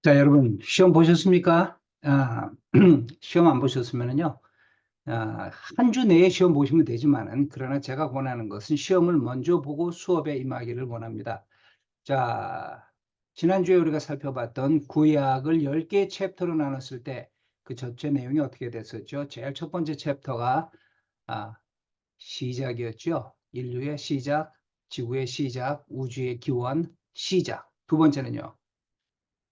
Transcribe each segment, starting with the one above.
자, 여러분, 시험 보셨습니까? 시험 안 보셨으면은요, 한 주 내에 시험 보시면 되지만은, 그러나 제가 권하는 것은 시험을 먼저 보고 수업에 임하기를 원합니다. 자, 지난주에 우리가 살펴봤던 구약을 10개의 챕터로 나눴을 때, 그 전체 내용이 어떻게 됐었죠? 제일 첫 번째 챕터가, 아, 시작이었죠. 인류의 시작, 지구의 시작, 우주의 기원, 시작. 두 번째는요.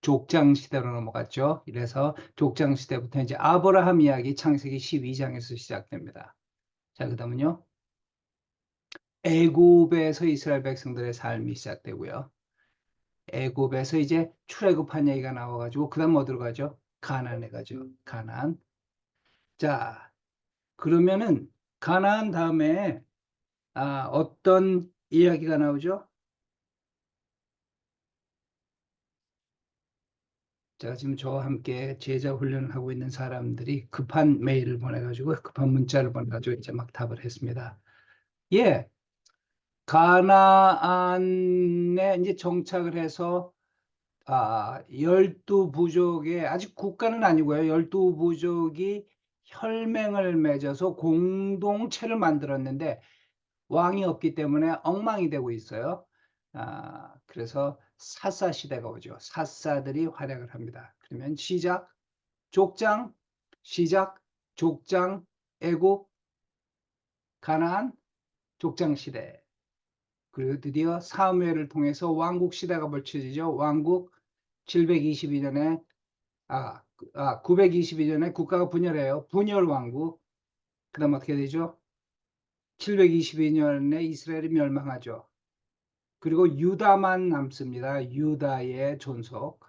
족장 시대로 넘어갔죠. 이래서 족장 시대부터 이제 아브라함 이야기 창세기 12장에서 시작됩니다. 자, 그다음은요. 애굽에서 이스라엘 백성들의 삶이 시작되고요. 애굽에서 이제 출애굽한 얘기가 나와가지고 그다음 어디로 가죠? 가나안에 가죠. 가나안. 자, 그러면은 가나안 다음에 어떤 이야기가 나오죠? 제가 지금 저와 함께 제자 훈련을 하고 있는 사람들이 급한 메일을 보내가지고 급한 문자를 보내가지고 이제 막 답을 했습니다. 예, 가나안에 이제 정착을 해서 12부족의 아직 국가는 아니고요. 12부족이 혈맹을 맺어서 공동체를 만들었는데 왕이 없기 때문에 엉망이 되고 있어요. 그래서 사사 시대가 오죠. 사사들이 활약을 합니다. 그러면 시작, 족장, 시작, 족장, 애굽, 가나안, 족장 시대. 그리고 드디어 사무엘을 통해서 왕국 시대가 벌쳐지죠. 왕국 722년에 922년에 국가가 분열해요. 분열 왕국. 그다음 어떻게 되죠? 722년에 이스라엘이 멸망하죠. 그리고 유다만 남습니다. 유다의 존속.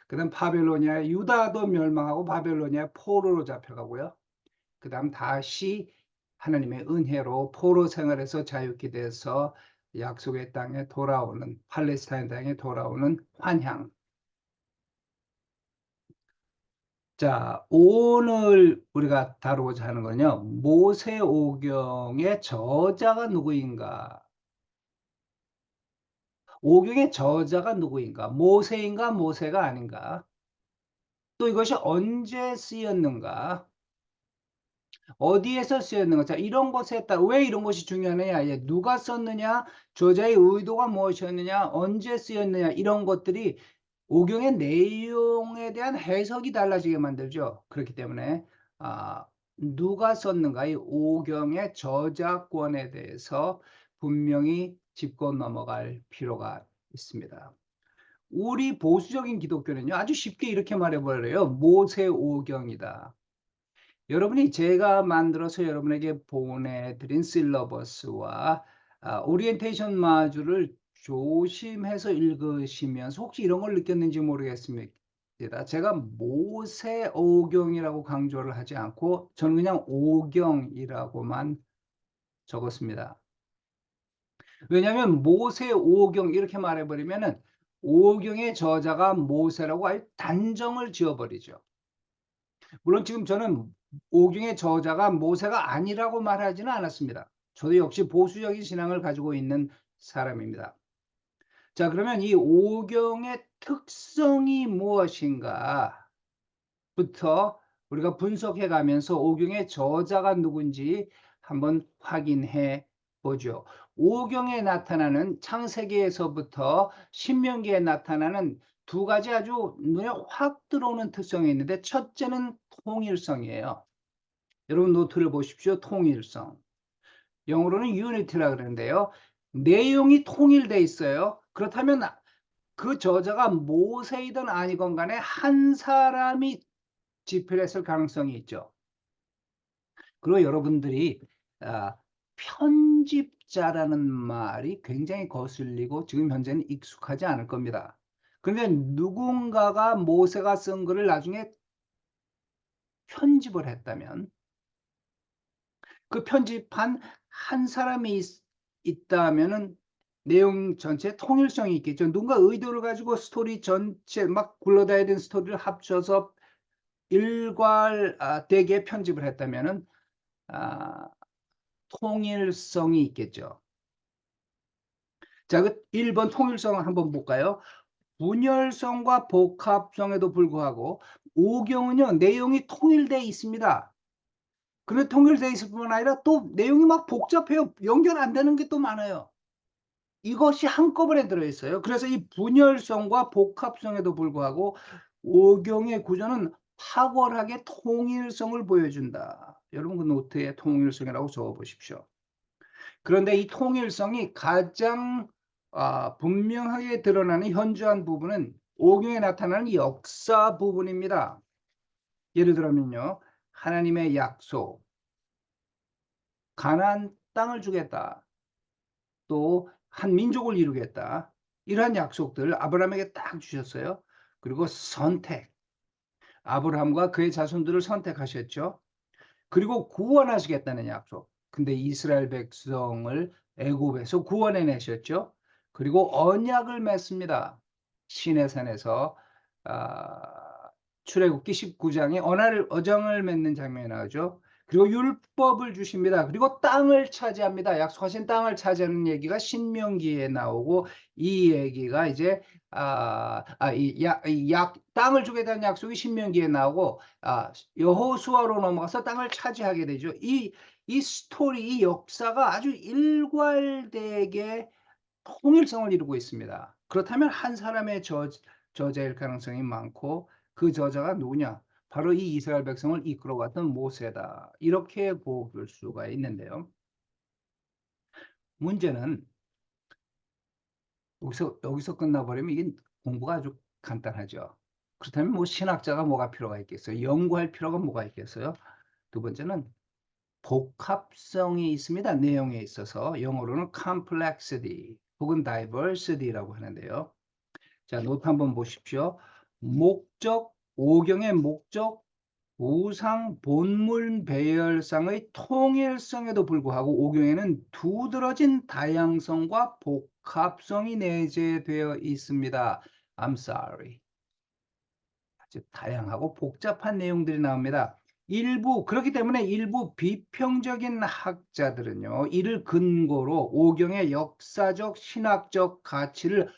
그다음 바벨로니아, 유다도 멸망하고 바벨로니아 포로로 잡혀가고요. 그다음 다시 하나님의 은혜로 포로 생활에서 자유케 돼서 약속의 땅에 돌아오는, 팔레스타인 땅에 돌아오는 환향. 자, 오늘 우리가 다루고자 하는 건요, 모세오경의 저자가 누구인가? 오경의 저자가 누구인가? 모세인가 모세가 아닌가? 또 이것이 언제 쓰였는가? 어디에서 쓰였는가? 자, 이런 것에 따라 왜 이런 것이 중요하느냐? 누가 썼느냐? 저자의 의도가 무엇이었느냐? 언제 쓰였느냐? 이런 것들이 오경의 내용에 대한 해석이 달라지게 만들죠. 그렇기 때문에 누가 썼는가? 이 오경의 저작권에 대해서 분명히 짚고 넘어갈 필요가 있습니다. 우리 보수적인 기독교는요, 아주 쉽게 이렇게 말해버려요. 모세오경이다. 여러분이 제가 만들어서 여러분에게 보내드린 실러버스와 오리엔테이션 마주를 조심해서 읽으시면서 혹시 이런 걸 느꼈는지 모르겠습니다. 제가 모세오경이라고 강조를 하지 않고 저는 그냥 오경이라고만 적었습니다. 왜냐하면 모세오경 이렇게 말해버리면은 오경의 저자가 모세라고 아예 단정을 지어버리죠. 물론 지금 저는 오경의 저자가 모세가 아니라고 말하지는 않았습니다. 저도 역시 보수적인 신앙을 가지고 있는 사람입니다. 자, 그러면 이 오경의 특성이 무엇인가부터 우리가 분석해 가면서 오경의 저자가 누군지 한번 확인해 보죠. 오경에 나타나는 창세기에서부터 신명기에 나타나는 두 가지 아주 눈에 확 들어오는 특성이 있는데 첫째는 통일성이에요. 여러분 노트를 보십시오. 통일성. 영어로는 unity라 그러는데요. 내용이 통일돼 있어요. 그렇다면 그 저자가 모세이든 아니건 간에 한 사람이 집필했을 가능성이 있죠. 그리고 여러분들이 편집자라는 말이 굉장히 거슬리고 지금 현재는 익숙하지 않을 겁니다. 그런데 누군가가 모세가 쓴 글을 나중에 편집을 했다면 그 편집한 한 사람이 있다면은 내용 전체 통일성이 있겠죠. 누군가 의도를 가지고 스토리 전체 막 굴러다니는 스토리를 합쳐서 일괄되게 편집을 했다면은 아, 통일성이 있겠죠. 자, 그 1번 통일성 한번 볼까요? 분열성과 복합성에도 불구하고 오경은요, 내용이 통일되어 있습니다. 그런데 통일되어 있을 뿐만 아니라 또 내용이 막 복잡해요. 연결 안 되는 게 또 많아요. 이것이 한꺼번에 들어 있어요. 그래서 이 분열성과 복합성에도 불구하고 오경의 구조는 탁월하게 통일성을 보여준다. 여러분 그 노트에 통일성이라고 적어 보십시오. 그런데 이 통일성이 가장 분명하게 드러나는 현저한 부분은 오경에 나타나는 역사 부분입니다. 예를 들면요. 하나님의 약속, 가나안 땅을 주겠다. 또 한 민족을 이루겠다. 이러한 약속들 아브라함에게 딱 주셨어요. 그리고 선택. 아브라함과 그의 자손들을 선택하셨죠. 그리고 구원하시겠다는 약속. 근데 이스라엘 백성을 애굽에서 구원해 내셨죠. 그리고 언약을 맺습니다. 시내산에서 출애굽기 19장에 언약을 맺는 장면이 나오죠. 그리고 율법을 주십니다. 그리고 땅을 차지합니다. 약속하신 땅을 차지하는 얘기가 신명기에 나오고 이 얘기가 이제 땅을 주게 된 약속이 신명기에 나오고 여호수아로 넘어가서 땅을 차지하게 되죠. 이 스토리, 이 역사가 아주 일괄되게 통일성을 이루고 있습니다. 그렇다면 한 사람의 저자일 가능성이 많고 그 저자가 누구냐? 바로 이 이스라엘 백성을 이끌어갔던 모세다. 이렇게 볼 수가 있는데요. 문제는 여기서 끝나버리면 이게 공부가 아주 간단하죠. 그렇다면 뭐 신학자가 뭐가 필요가 있겠어요? 연구할 필요가 뭐가 있겠어요? 두 번째는 복합성이 있습니다. 내용에 있어서 영어로는 complexity 혹은 diversity라고 하는데요. 자, 노트 한번 보십시오. 목적, 오경의 목적, 우상, 본문, 배열상의 통일성에도 불구하고 오경에는 두드러진 다양성과 복합성이 내재되어 있습니다. I'm sorry. 아주 다양하고 복잡한 내용들이 나옵니다. 그렇기 때문에 일부 비평적인 학자들은요, 이를 근거로 오경의 역사적, 신학적 가치를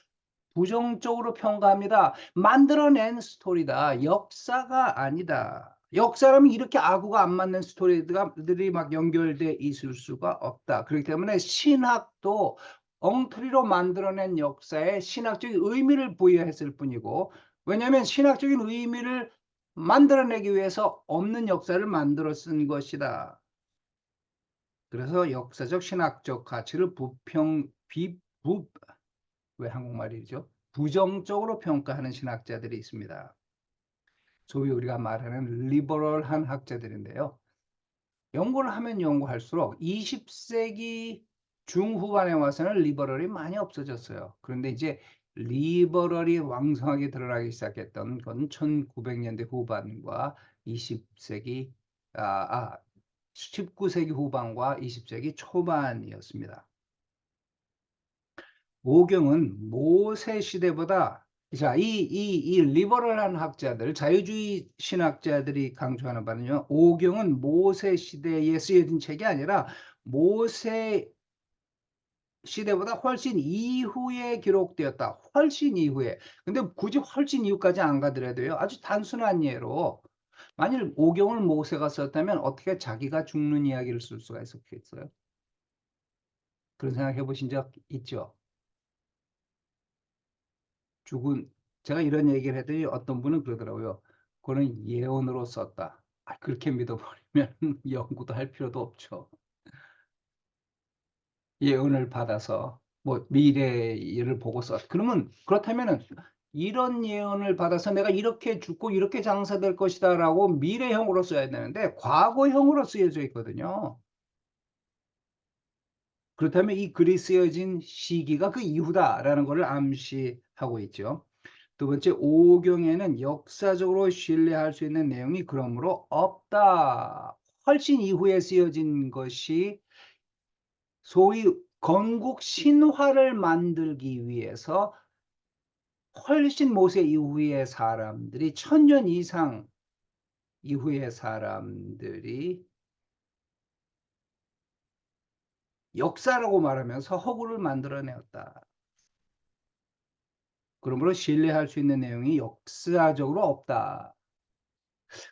부정적으로 평가합니다. 만들어낸 스토리다. 역사가 아니다. 역사라면 이렇게 아구가 안 맞는 스토리들이 막 연결돼 있을 수가 없다. 그렇기 때문에 신학도 엉터리로 만들어낸 역사에 신학적인 의미를 부여했을 뿐이고, 왜냐하면 신학적인 의미를 만들어내기 위해서 없는 역사를 만들어 쓴 것이다. 그래서 역사적 신학적 가치를 왜 한국말이죠? 부정적으로 평가하는 신학자들이 있습니다. 소위 우리가 말하는 리버럴한 학자들인데요. 연구를 하면 연구할수록 20세기 중후반에 와서는 리버럴이 많이 없어졌어요. 그런데 이제 리버럴이 왕성하게 드러나기 시작했던 건 1900년대 후반과 20세기 19세기 후반과 20세기 초반이었습니다. 오경은 모세 시대보다 이 리버럴한 학자들, 자유주의 신학자들이 강조하는 바는요, 오경은 모세 시대에 쓰여진 책이 아니라 모세 시대보다 훨씬 이후에 기록되었다. 훨씬 이후에. 근데 굳이 훨씬 이후까지 안 가더라도요, 아주 단순한 예로 만일 오경을 모세가 썼다면 어떻게 자기가 죽는 이야기를 쓸 수가 있었겠어요? 그런 생각 해보신 적 있죠? 죽은 제가 이런 얘기를 했더니 어떤 분은 그러더라고요. 그거는 예언으로 썼다. 그렇게 믿어버리면 연구도 할 필요도 없죠. 예언을 받아서 뭐 미래를 보고 썼. 그러면 그렇다면은 이런 예언을 받아서 내가 이렇게 죽고 이렇게 장사될 것이다라고 미래형으로 써야 되는데 과거형으로 쓰여져 있거든요. 그렇다면 이 글이 쓰여진 시기가 그 이후다라는 것을 암시하고 있죠. 두 번째, 오경에는 역사적으로 신뢰할 수 있는 내용이 그러므로 없다. 훨씬 이후에 쓰여진 것이 소위 건국 신화를 만들기 위해서 훨씬 모세 이후의 사람들이 1000년 이상 이후의 사람들이 역사라고 말하면서 허구를 만들어내었다. 그러므로 신뢰할 수 있는 내용이 역사적으로 없다.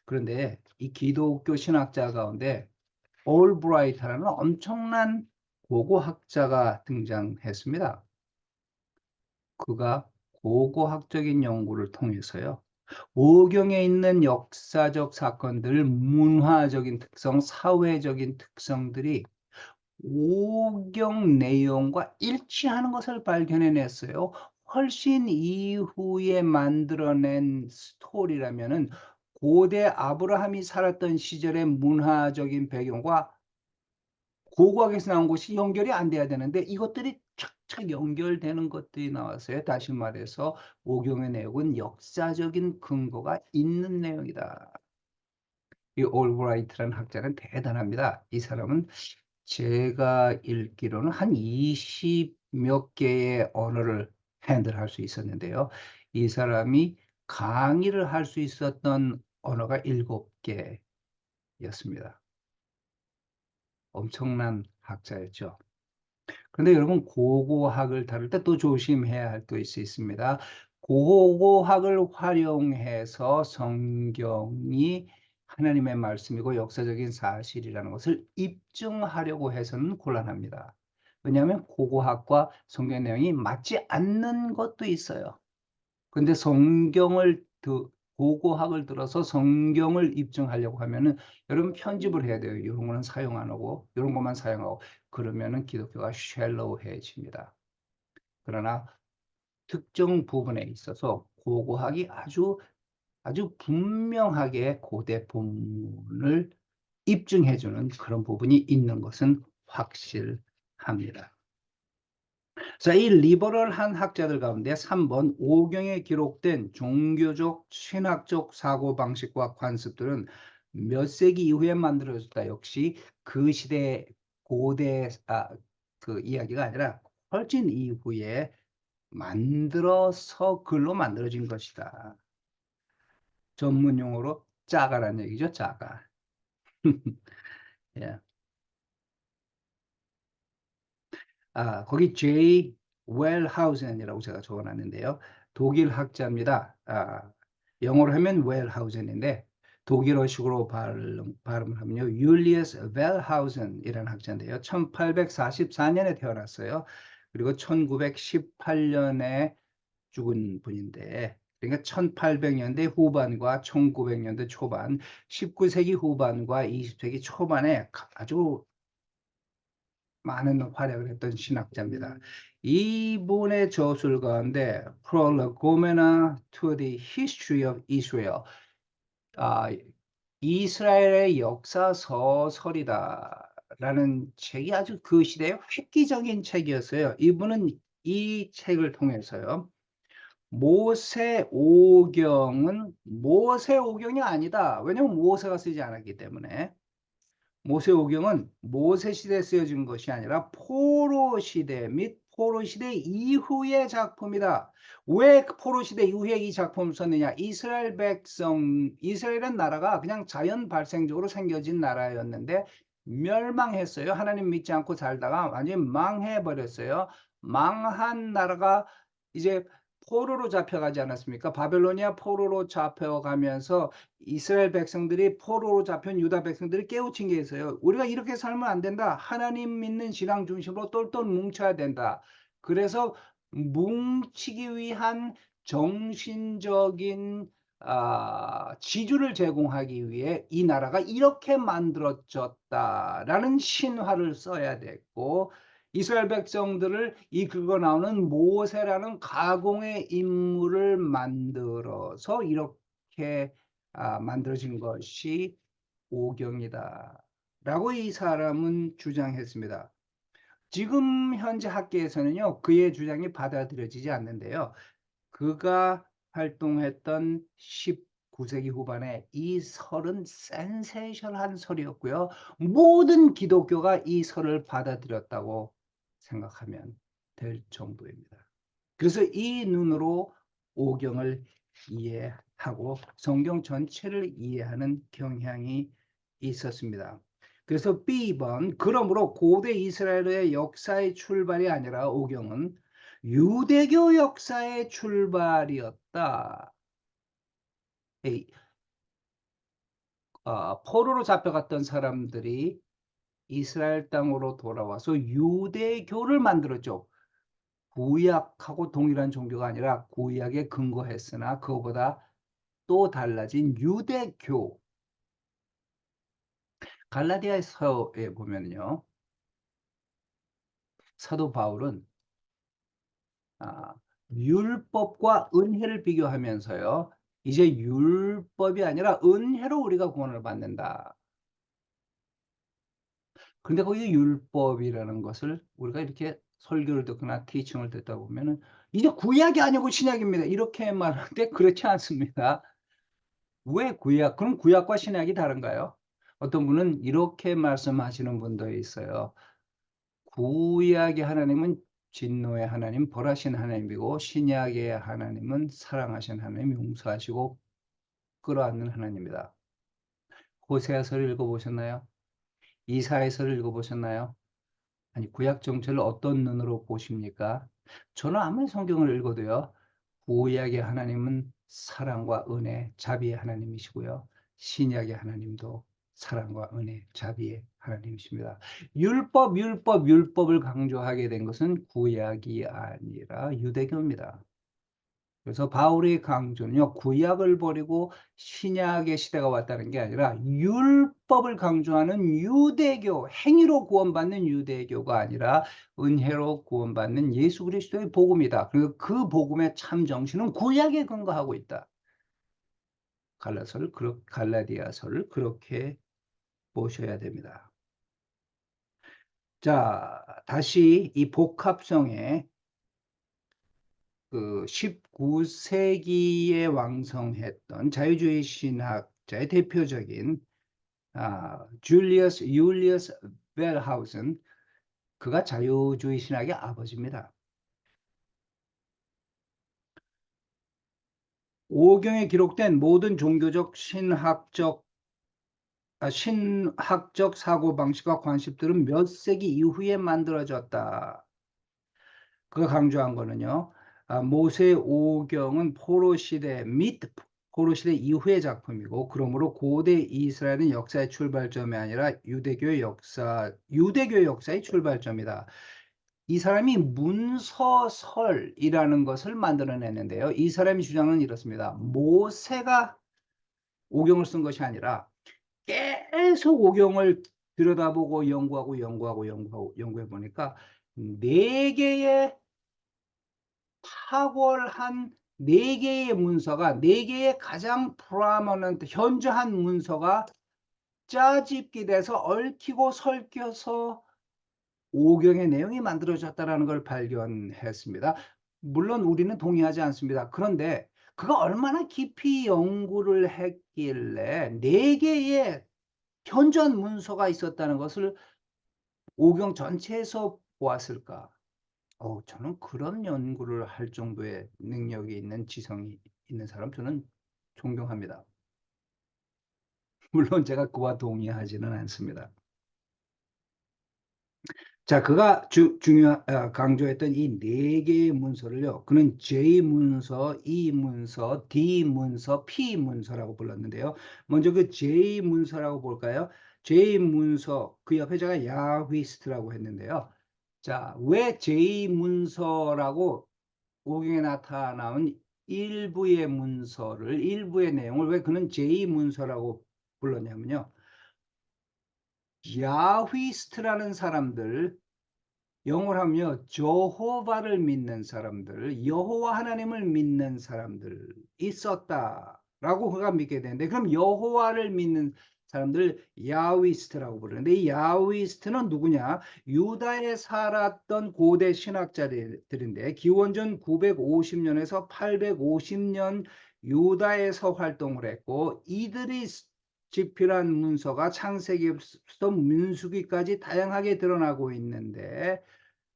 그런데 이 기독교 신학자 가운데 올브라이트라는 엄청난 고고학자가 등장했습니다. 그가 고고학적인 연구를 통해서요. 오경에 있는 역사적 사건들, 문화적인 특성, 사회적인 특성들이 오경 내용과 일치하는 것을 발견해냈어요. 훨씬 이후에 만들어낸 스토리라면은 고대 아브라함이 살았던 시절의 문화적인 배경과 고고학에서 나온 것이 연결이 안 돼야 되는데 이것들이 착착 연결되는 것들이 나왔어요. 다시 말해서 오경의 내용은 역사적인 근거가 있는 내용이다. 이 올브라이트라는 학자는 대단합니다. 이 사람은 제가 읽기로는 한 20 몇 개의 언어를 핸들할 수 있었는데요. 이 사람이 강의를 할 수 있었던 언어가 7 개였습니다. 엄청난 학자였죠. 그런데 여러분 고고학을 다룰 때 또 조심해야 할 것이 있습니다. 고고학을 활용해서 성경이 하나님의 말씀이고 역사적인 사실이라는 것을 입증하려고 해서는 곤란합니다. 왜냐하면 고고학과 성경 내용이 맞지 않는 것도 있어요. 근데 성경을 고고학을 들어서 성경을 입증하려고 하면은 여러분 편집을 해야 돼요. 요런 거는 사용 안 하고 요런 것만 사용하고 그러면은 기독교가 샬로우해집니다. 그러나 특정 부분에 있어서 고고학이 아주 분명하게 고대 본문을 입증해 주는 그런 부분이 있는 것은 확실합니다. 자, 이 리버럴한 학자들 가운데 3번 오경에 기록된 종교적, 신학적 사고방식과 관습들은 몇 세기 이후에 만들어졌다. 역시 그 시대 고대 그 이야기가 아니라 훨씬 이후에 만들어서 글로 만들어진 것이다. 전문 용어로 짜가란 얘기죠. 짜가. 예. 거기 J. 웰하우젠이라고 제가 적어놨는데요. 독일 학자입니다. 영어로 하면 웰하우젠인데 독일어식으로 발음을 하면요. 율리우스 웰하우젠이라는 학자인데요. 1844년에 태어났어요. 그리고 1918년에 죽은 분인데 그러니까 1800년대 후반과 1900년대 초반, 19세기 후반과 20세기 초반에 아주 많은 활약을 했던 신학자입니다. 이분의 저술 가운데 Prolegomena to the History of Israel, 아, 이스라엘의 역사 서설이다라는 책이 아주 그 시대의 획기적인 책이었어요. 이분은 이 책을 통해서요. 모세오경이 아니다. 왜냐하면 모세가 쓰지 않았기 때문에. 모세오경은 모세 시대에 쓰여진 것이 아니라 포로 시대 및 포로 시대 이후의 작품이다. 왜 포로 시대 이후에 이 작품을 썼느냐? 이스라엘은 나라가 그냥 자연 발생적으로 생겨진 나라였는데 멸망했어요. 하나님 믿지 않고 살다가 완전히 망해버렸어요. 망한 나라가 이제 포로로 잡혀가지 않았습니까? 바벨로니아 포로로 잡혀가면서 이스라엘 백성들이 포로로 잡힌 유다 백성들이 깨우친 게 있어요. 우리가 이렇게 살면 안 된다. 하나님 믿는 신앙 중심으로 똘똘 뭉쳐야 된다. 그래서 뭉치기 위한 정신적인 지주를 제공하기 위해 이 나라가 이렇게 만들어졌다라는 신화를 써야 됐고 이스라엘 백성들을 긁어 나오는 모세라는 가공의 인물을 만들어서 이렇게 만들어진 것이 오경이다 라고 이 사람은 주장했습니다. 지금 현재 학계에서는요 그의 주장이 받아들여지지 않는데요. 그가 활동했던 19세기 후반에 이 설은 센세이션한 설이었고요. 모든 기독교가 이 설을 받아들였다고 생각하면 될 정도입니다. 그래서 이 눈으로 오경을 이해하고 성경 전체를 이해하는 경향이 있었습니다. 그래서 B번 그러므로 고대 이스라엘의 역사의 출발이 아니라 오경은 유대교 역사의 출발이었다. 이 포로로 잡혀갔던 사람들이 이스라엘 땅으로 돌아와서 유대교를 만들었죠. 구약하고 동일한 종교가 아니라 구약에 근거했으나 그거보다 또 달라진 유대교. 갈라디아서에 보면요. 사도 바울은 아, 율법과 은혜를 비교하면서요. 이제 율법이 아니라 은혜로 우리가 구원을 받는다. 근데 거기 율법이라는 것을 우리가 이렇게 설교를 듣거나 티칭을 듣다 보면은 이제 구약이 아니고 신약입니다. 이렇게 말하는데 그렇지 않습니다. 왜 구약? 그럼 구약과 신약이 다른가요? 어떤 분은 이렇게 말씀하시는 분도 있어요. 구약의 하나님은 진노의 하나님, 벌하신 하나님이고 신약의 하나님은 사랑하신 하나님, 용서하시고 끌어안는 하나님이다. 호세아서를 읽어보셨나요? 이사야서를 읽어보셨나요? 아니 구약 정체를 어떤 눈으로 보십니까? 저는 아무리 성경을 읽어도요. 구약의 하나님은 사랑과 은혜, 자비의 하나님이시고요. 신약의 하나님도 사랑과 은혜, 자비의 하나님이십니다. 율법을 강조하게 된 것은 구약이 아니라 유대교입니다. 그래서 바울의 강조는요. 구약을 버리고 신약의 시대가 왔다는 게 아니라 율법을 강조하는 유대교, 행위로 구원받는 유대교가 아니라 은혜로 구원받는 예수 그리스도의 복음이다. 그리고 그 복음의 참 정신은 구약에 근거하고 있다. 갈라디아서를 그렇게 보셔야 됩니다. 자, 다시 이 복합성의 그 19세기에 왕성했던 자유주의 신학자의 대표적인 줄리어스 벨하우슨, 그가 자유주의 신학의 아버지입니다. 오경에 기록된 모든 종교적 신학적 사고방식과 관습들은 몇 세기 이후에 만들어졌다. 그가 강조한 거는요. 모세 오경은 포로 시대 및 포로 시대 이후의 작품이고 그러므로 고대 이스라엘은 역사의 출발점이 아니라 유대교의 역사의 출발점이다. 이 사람이 문서설이라는 것을 만들어냈는데요. 이 사람의 주장은 이렇습니다. 모세가 오경을 쓴 것이 아니라 계속 오경을 들여다보고 연구해 보니까 네 개의 탁월한 네 개의 문서가, 네 개의 가장 프라머넌트 현저한 문서가 짜집기 돼서 얽히고 설켜서 오경의 내용이 만들어졌다라는 걸 발견했습니다. 물론 우리는 동의하지 않습니다. 그런데 그가 얼마나 깊이 연구를 했길래 네 개의 현저한 문서가 있었다는 것을 오경 전체에서 보았을까? 저는 그런 연구를 할 정도의 능력이 있는 지성이 있는 사람 저는 존경합니다. 물론 제가 그와 동의하지는 않습니다. 자, 그가 강조했던 이 네 개의 문서를요. 그는 J 문서, E 문서, D 문서, P 문서라고 불렀는데요. 먼저 그 J 문서라고 볼까요? J 문서, 그 옆에 제가 야휘스트라고 했는데요. 자, 왜 J 문서라고 오경에 나타나온 일부의 내용을 왜 그는 제2문서라고 불렀냐면요. 야휘스트라는 사람들, 영어로 하면 저호바를 믿는 사람들, 여호와 하나님을 믿는 사람들 있었다라고 그가 믿게 되는데, 그럼 여호와를 믿는 사람들 야휘스트라고 부르는데, 이 야휘스트는 누구냐? 유다에 살았던 고대 신학자들인데 기원전 950년에서 850년 유다에서 활동을 했고, 이들이 집필한 문서가 창세기부터 민수기까지 다양하게 드러나고 있는데,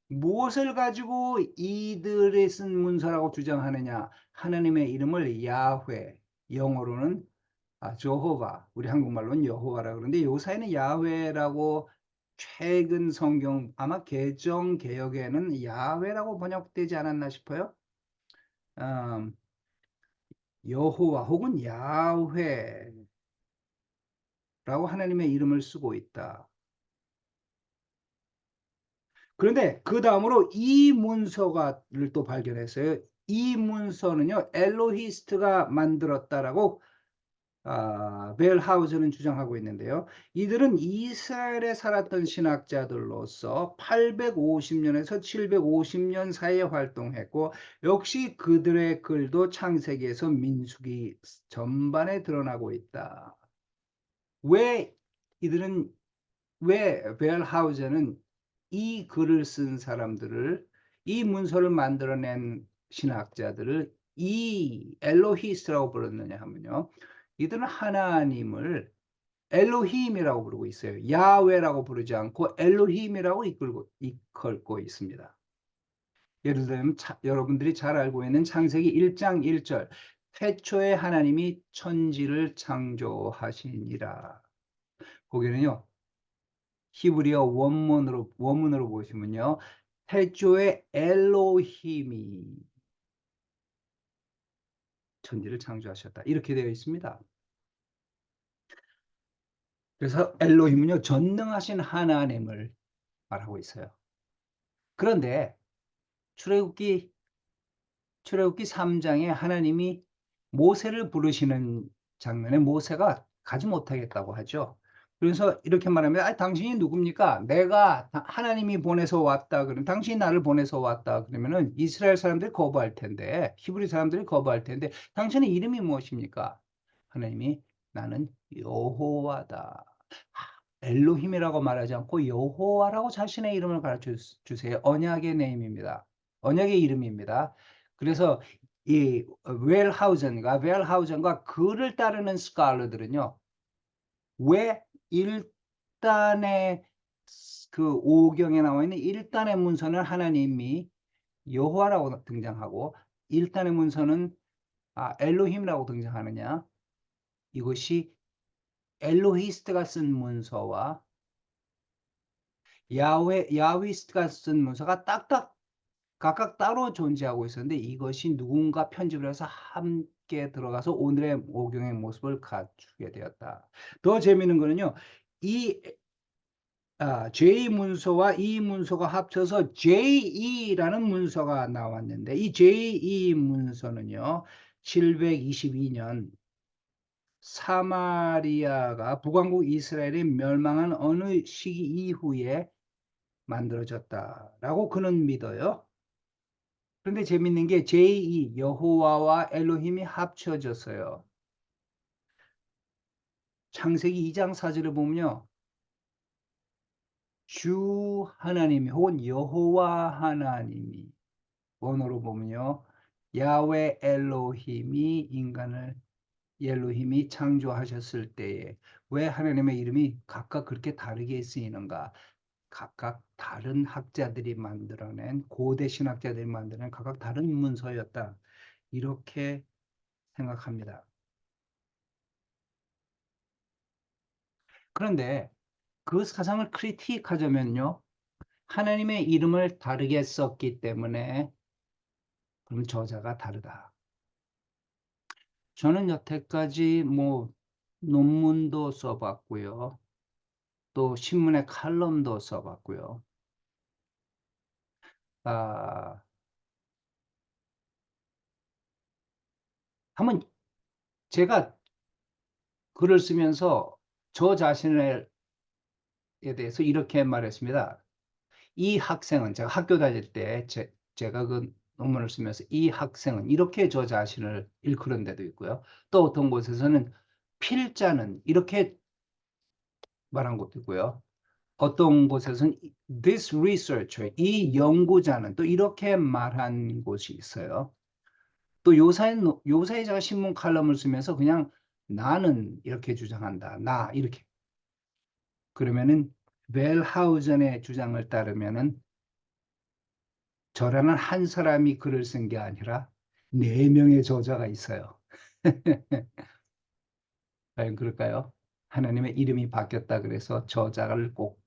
무엇을 가지고 이들이 쓴 문서라고 주장하느냐? 하나님의 이름을 야훼, 영어로는 조호바, 우리 한국말로는 여호와라 그러는데 요 사이는 야훼라고 최근 성경 아마 개정 개역에는 야훼라고 번역되지 않았나 싶어요. 음, 여호와 혹은 야훼라고 하나님의 이름을 쓰고 있다. 그런데 그 다음으로 이 문서가를 또 발견했어요. 이 문서는요, 엘로히스트가 만들었다라고 벨하우즈는 주장하고 있는데요. 이들은 이스라엘에 살았던 신학자들로서 850년에서 750년 사이에 활동했고, 역시 그들의 글도 창세기에서 민수기 전반에 드러나고 있다. 왜 이들은, 왜 벨하우즈는 이 글을 쓴 사람들을, 이 문서를 만들어낸 신학자들을 이 엘로히스트라고 부르느냐 하면요, 이들은 하나님을 엘로힘이라고 부르고 있어요. 야훼라고 부르지 않고 엘로힘이라고 이끌고 있습니다. 예를 들면 여러분들이 잘 알고 있는 창세기 1장 1절, 태초에 하나님이 천지를 창조하시니라. 거기는요, 히브리어 원문으로 보시면요, 태초에 엘로힘이 천지를 창조하셨다, 이렇게 되어 있습니다. 그래서 엘로힘은요, 전능하신 하나님을 말하고 있어요. 그런데 출애굽기 3장에 하나님이 모세를 부르시는 장면에 모세가 가지 못하겠다고 하죠. 그래서 이렇게 말하면, 당신이 누굽니까? 내가 하나님이 보내서 왔다. 그러면 당신이 나를 보내서 왔다. 그러면은 이스라엘 사람들이 거부할 텐데, 히브리 사람들이 거부할 텐데, 당신의 이름이 무엇입니까? 하나님이 나는 여호와다. 엘로힘이라고 말하지 않고 여호와라고 자신의 이름을 가르쳐 주세요. 언약의 네임입니다. 언약의 이름입니다. 그래서 이 웰하우전과 그를 따르는 스칼러들은요, 왜 1단의 그 5경에 나와 있는 1단의 문서는 하나님이 여호와라고 등장하고 1단의 문서는 엘로힘이라고 등장하느냐? 이것이 엘로히스트가 쓴 문서와 야휘스트가 쓴 문서가 딱딱 각각 따로 존재하고 있었는데, 이것이 누군가 편집을 해서 함께 들어가서 오늘의 오경의 모습을 갖추게 되었다. 더 재미있는 거는요, 이 J 문서와 이 문서가 합쳐서 JE라는 문서가 나왔는데, 이 JE 문서는요, 722년 사마리아가 북왕국 이스라엘이 멸망한 어느 시기 이후에 만들어졌다라고 그는 믿어요. 그런데 재밌는 게 제2 여호와와 엘로힘이 합쳐졌어요. 창세기 2장 4절을 보면요, 주 하나님이 혹은 여호와 하나님이, 원어로 보면요, 야훼 엘로힘이 창조하셨을 때에 왜 하나님의 이름이 각각 그렇게 다르게 쓰이는가? 각각 다른 학자들이 만들어낸, 고대 신학자들이 만들어낸 각각 다른 문서였다, 이렇게 생각합니다. 그런데 그 사상을 크리틱하자면요, 하나님의 이름을 다르게 썼기 때문에 그럼 저자가 다르다. 저는 여태까지 뭐 논문도 써봤고요, 또 신문에 칼럼도 써봤고요. 한번 제가 글을 쓰면서 저 자신에 대해서 이렇게 말했습니다. 이 학생은, 제가 학교 다닐 때 제가 그 논문을 쓰면서 이 학생은, 이렇게 저 자신을 일컬은 데도 있고요. 또 어떤 곳에서는 필자는 이렇게 말한 것도 있고요. 어떤 곳에서는 this researcher, 이 연구자는 또 이렇게 말한 곳이 있어요. 또 요사이 제가 신문 칼럼을 쓰면서 그냥 나는 이렇게 주장한다, 나 이렇게. 그러면은 벨하우전의 주장을 따르면은 저라는 한 사람이 글을 쓴 게 아니라 4명의 저자가 있어요. 과연 그럴까요? 하나님의 이름이 바뀌었다 그래서 저자를 꼭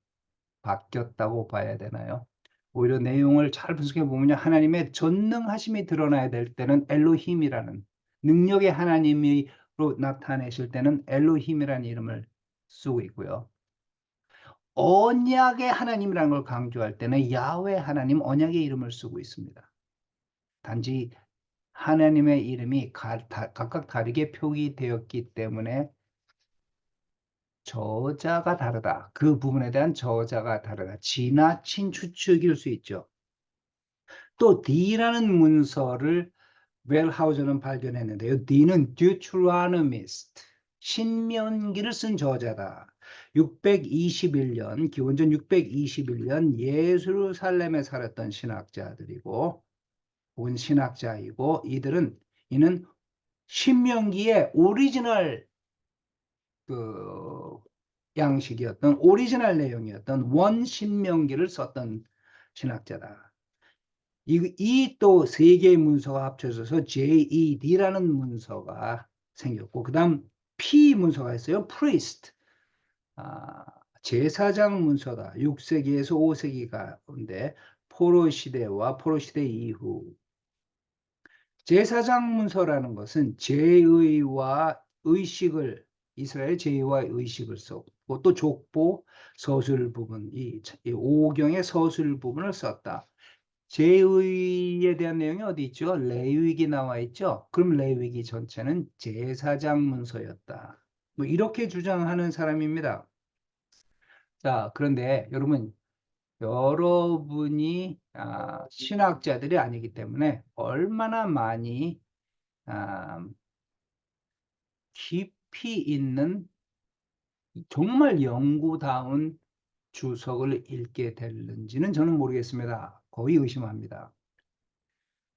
바뀌었다고 봐야 되나요? 오히려 내용을 잘 분석해 보면요, 하나님의 전능하심이 드러나야 될 때는 엘로힘이라는, 능력의 하나님으로 나타내실 때는 엘로힘이라는 이름을 쓰고 있고요. 언약의 하나님이라는 걸 강조할 때는 야훼 하나님, 언약의 이름을 쓰고 있습니다. 단지 하나님의 이름이 각각 다르게 표기되었기 때문에 저자가 다르다, 그 부분에 대한 저자가 다르다, 지나친 추측일 수 있죠. 또 D라는 문서를 웰하우저는 발견했는데요. D는 Deuteronomist, 신명기를 쓴 저자다. 621년, 기원전 621년 예루살렘에 살았던 신학자들이고, 혹은 신학자이고, 이는 신명기의 오리지널 그 양식이었던, 오리지널 내용이었던 원신명기를 썼던 신학자다. 이 또 세 개의 문서가 합쳐져서 JED라는 문서가 생겼고, 그 다음 P 문서가 있어요. priest, 제사장 문서다. 6세기에서 5세기 가운데 포로 시대와 포로 시대 이후. 제사장 문서라는 것은 제의와 의식을, 이스라엘 제의와 의식을 썼고, 또 족보, 서술 부분, 이 오경의 서술 부분을 썼다. 제의에 대한 내용이 어디 있죠? 레위기 나와 있죠? 그럼 레위기 전체는 제사장 문서였다. 뭐 이렇게 주장하는 사람입니다. 자, 그런데 여러분이 신학자들이 아니기 때문에 얼마나 많이 깊이 있는 정말 연구다운 주석을 읽게 될는지는 저는 모르겠습니다. 거의 의심합니다.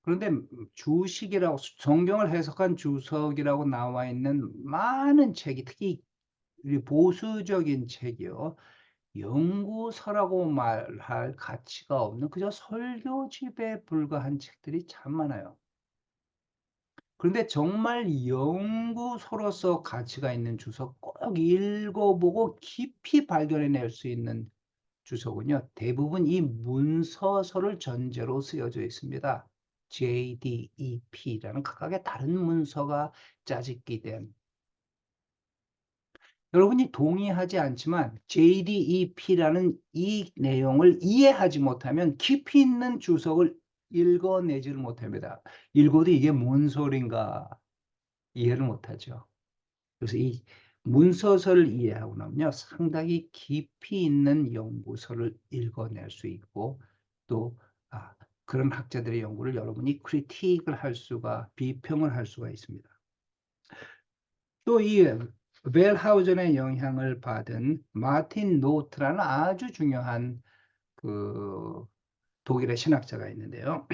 그런데 주식이라고, 성경을 해석한 주석이라고 나와 있는 많은 책이, 특히 보수적인 책이요, 연구서라고 말할 가치가 없는 그저 설교집에 불과한 책들이 참 많아요. 그런데 정말 연구서로서 가치가 있는 주석, 꼭 읽어보고 깊이 발견해낼 수 있는 주석은요, 대부분 이 문서서를 전제로 쓰여져 있습니다. JDEP라는 각각의 다른 문서가 짜집기 된, 여러분이 동의하지 않지만 JDEP라는 이 내용을 이해하지 못하면 깊이 있는 주석을 읽어내지를 못합니다. 읽어도 이게 뭔 소린가 이해를 못하죠. 그래서 이 문서서를 이해하고 나면요, 상당히 깊이 있는 연구서를 읽어낼 수 있고, 또 그런 학자들의 연구를 여러분이 크리틱을 할 수가, 비평을 할 수가 있습니다. 또 이 벨하우전의 영향을 받은 마틴 노트라는 아주 중요한 그 독일의 신학자가 있는데요.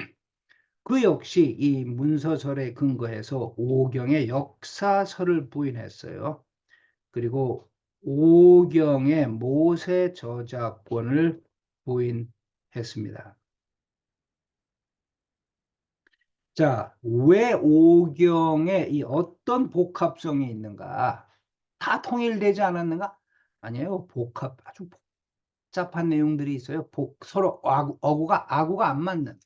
그 역시 이 문서설에 근거해서 오경의 역사설을 부인했어요. 그리고 오경의 모세 저작권을 부인했습니다. 자, 왜 오경에 이 어떤 복합성이 있는가? 다 통일되지 않았는가? 아니에요. 아주 복잡한 내용들이 있어요. 서로 어구가 안 맞는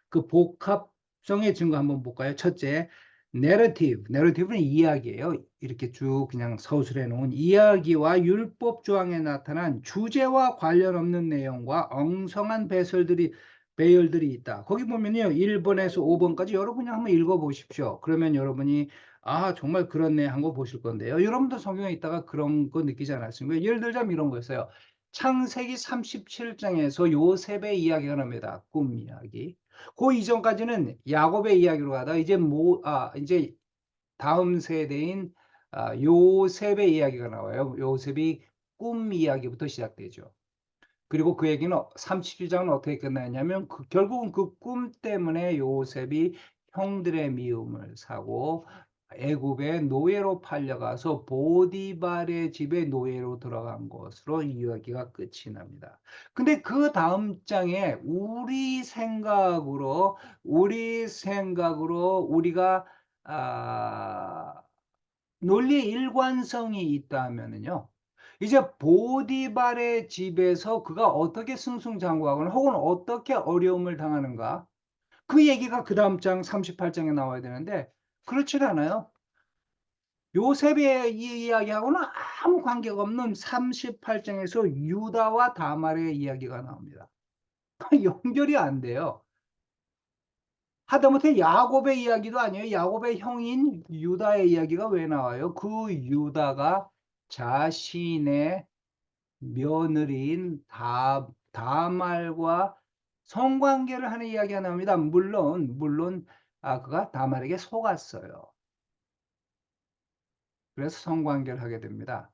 그 복합성의 증거 한번 볼까요? 첫째, 내러티브는 이야기예요. 이렇게 쭉 그냥 서술해 놓은 이야기와 율법 조항에 나타난 주제와 관련 없는 내용과 엉성한 배열들이 있다. 거기 보면요, 1번에서 5번까지 여러분이 한번 읽어 보십시오. 그러면 여러분이 정말 그렇네 한 거 보실 건데요. 여러분도 성경에 있다가 그런 거 느끼지 않았습니까? 예를 들자면 이런 거였어요. 창세기 37장에서 요셉의 이야기가 나옵니다. 꿈 이야기. 그 이전까지는 야곱의 이야기로 가다가 이제 다음 세대인 요셉의 이야기가 나와요. 요셉이 꿈 이야기부터 시작되죠. 그리고 그 얘기는 37장은 어떻게 끝나냐면 결국은 그 꿈 때문에 요셉이 형들의 미움을 사고 애굽의 노예로 팔려가서 보디발의 집에 노예로 들어간 것으로 이 이야기가 끝이 납니다. 근데 그 다음 장에 우리가 논리의 일관성이 있다면은요, 이제 보디발의 집에서 그가 어떻게 승승장구하거나 혹은 어떻게 어려움을 당하는가, 그 얘기가 그 다음 장 38장에 나와야 되는데 그렇지 않아요. 요셉의 이 이야기하고는 아무 관계가 없는 38장에서 유다와 다말의 이야기가 나옵니다. 연결이 안 돼요. 하다못해 야곱의 이야기도 아니에요. 야곱의 형인 유다의 이야기가 왜 나와요? 그 유다가 자신의 며느리인 다말과 성관계를 하는 이야기가 나옵니다. 물론 그가 다말에게 속았어요. 그래서 성관계를 하게 됩니다.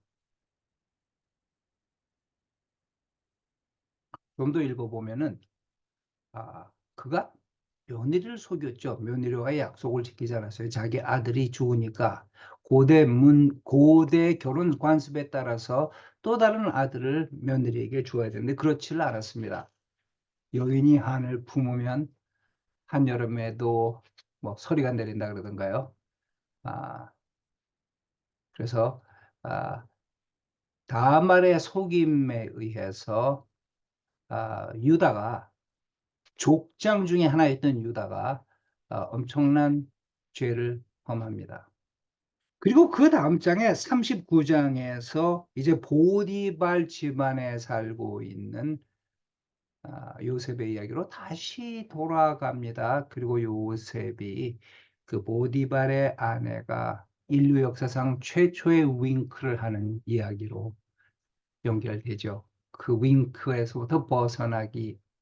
좀 더 읽어보면은 그가 며느리를 속였죠. 며느리와의 약속을 지키지 않았어요. 자기 아들이 죽으니까 고대 결혼 관습에 따라서 또 다른 아들을 며느리에게 주어야 되는데 그렇지를 않았습니다. 여인이 한을 품으면 한여름에도 뭐 서리가 내린다 그러던가요. 아, 그래서 다말의 속임에 의해서 유다가 족장 중에 하나였던 유다가 엄청난 죄를 범합니다. 그리고 그 다음 장에 39장에서 이제 보디발 집안에 살고 있는 요셉의 이야기로 다시 돌아갑니다. 그리고 요셉이 그 보디발의 아내가 인류 역사상 최초의 윙크를 하는 이야기로 연결되죠. 그 윙크에서부터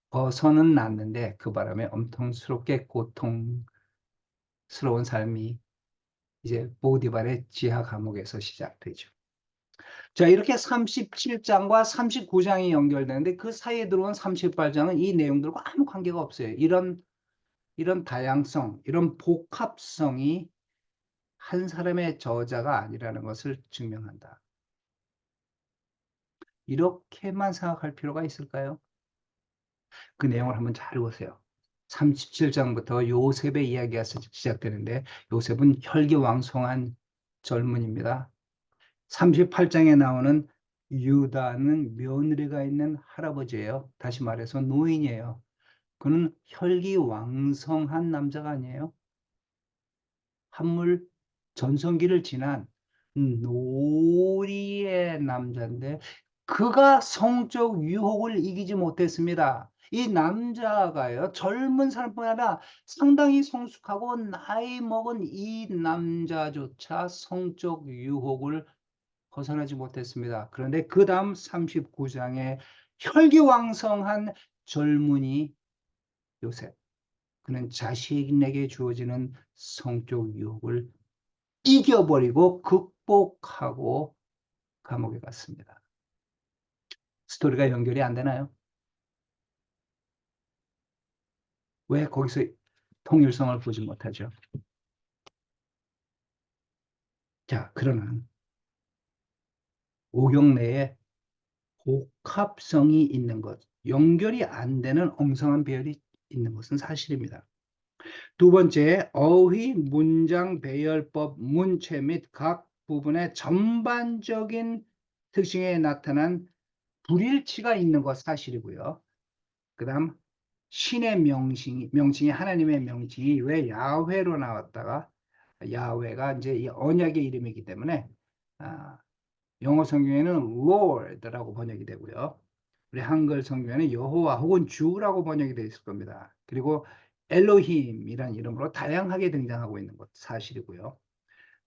벗어는 났는데 그 바람에 엄청스럽게 고통스러운 삶이 이제 보디발의 지하 감옥에서 시작되죠. 자, 이렇게 37장과 39장이 연결되는데 그 사이에 들어온 38장은 이 내용들과 아무 관계가 없어요. 이런 다양성, 이런 복합성이 한 사람의 저자가 아니라는 것을 증명한다. 이렇게만 생각할 필요가 있을까요? 그 내용을 한번 잘 보세요. 37장부터 요셉의 이야기가 시작되는데 요셉은 혈기왕성한 젊은입니다. 38장에 나오는 유다는 며느리가 있는 할아버지예요. 다시 말해서 노인이에요. 그는 혈기왕성한 남자가 아니에요. 한물 전성기를 지난 놀이의 남자인데 그가 성적 유혹을 이기지 못했습니다. 이 남자가요, 젊은 사람뿐 아니라 상당히 성숙하고 나이 먹은 이 남자조차 성적 유혹을 벗어나지 못했습니다. 그런데 그 다음 39장에 혈기왕성한 젊은이 요셉, 그는 자신에게 주어지는 성적 유혹을 이겨버리고 극복하고 감옥에 갔습니다. 스토리가 연결이 안 되나요? 왜 거기서 통일성을 보지 못하죠? 자, 그러나 오경 내에 복합성이 있는 것, 연결이 안 되는 엉성한 배열이 있는 것은 사실입니다. 두 번째, 어휘, 문장, 배열법, 문체 및 각 부분의 전반적인 특징에 나타난 불일치가 있는 것 사실이고요. 그 다음, 신의 명칭이 하나님의 명칭이 왜 야훼로 나왔다가 야훼가 이제 이 언약의 이름이기 때문에 영어 성경에는 Lord라고 번역이 되고요. 우리 한글 성경에는 여호와 혹은 주라고 번역이 되어 있을 겁니다. 그리고 엘로힘이라는 이름으로 다양하게 등장하고 있는 것 사실이고요.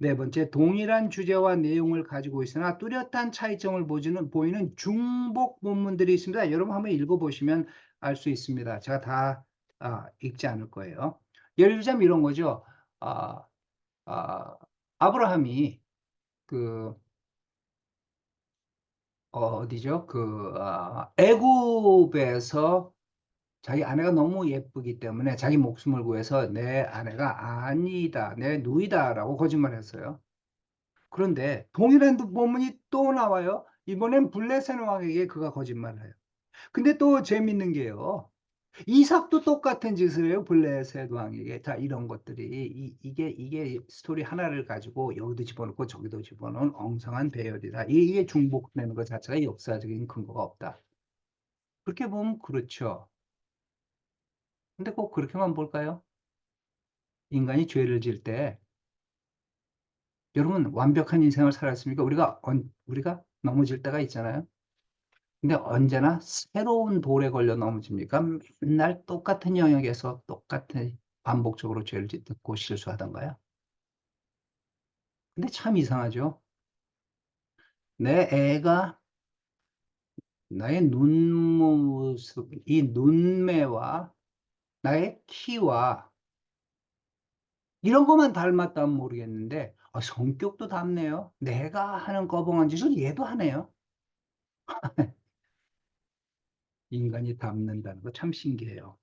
네 번째, 동일한 주제와 내용을 가지고 있으나 뚜렷한 차이점을 보이는 중복 본문들이 있습니다. 여러분 한번 읽어보시면 알 수 있습니다. 제가 다 읽지 않을 거예요. 예를 들자면 이런 거죠. 아, 아, 아브라함이 그 어디죠? 애굽에서 자기 아내가 너무 예쁘기 때문에 자기 목숨을 구해서 내 아내가 아니다, 내 누이다라고 거짓말했어요. 그런데 동일한 본문이 또 나와요. 이번엔 블레셋 왕에게 그가 거짓말을 해요. 근데 또 재밌는 게요. 이삭도 똑같은 짓을 해요. 블레셋 왕에게. 자, 이런 것들이 이게 스토리 하나를 가지고 여기도 집어넣고 저기도 집어넣은 엉성한 배열이다. 이게 중복되는 것 자체가 역사적인 근거가 없다. 그렇게 보면 그렇죠. 근데 꼭 그렇게만 볼까요? 인간이 죄를 지을 때 여러분 완벽한 인생을 살았습니까? 우리가 넘어질 때가 있잖아요. 근데 언제나 새로운 돌에 걸려 넘어집니까? 맨날 똑같은 영역에서 똑같은 반복적으로 죄를 짓고 실수하던가요? 근데 참 이상하죠. 내 애가 나의 눈모습, 이 눈매와 나의 키와 이런 것만 닮았다면 모르겠는데 성격도 닮네요. 내가 하는 꺼벙한 짓을 얘도 하네요. 인간이 닮는다는 거 참 신기해요.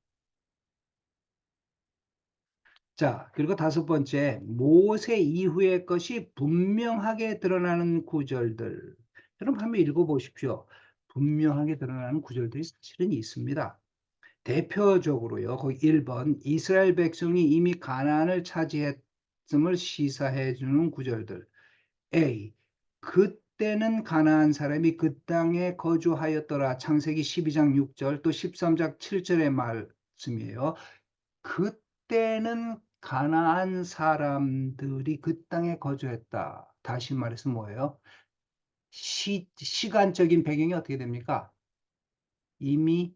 자, 그리고 다섯 번째, 모세 이후의 것이 분명하게 드러나는 구절들. 여러분 한번 읽어보십시오. 분명하게 드러나는 구절들이 사실은 있습니다. 대표적으로요, 거기 1번, 이스라엘 백성이 이미 가나안을 차지했음을 시사해 주는 구절들. A. 그때는 가나안 사람이 그 땅에 거주하였더라. 창세기 12장 6절 또 13장 7절의 말씀이에요. 그때는 가나안 사람들이 그 땅에 거주했다. 다시 말해서 뭐예요? 시간적인 배경이 어떻게 됩니까? 이미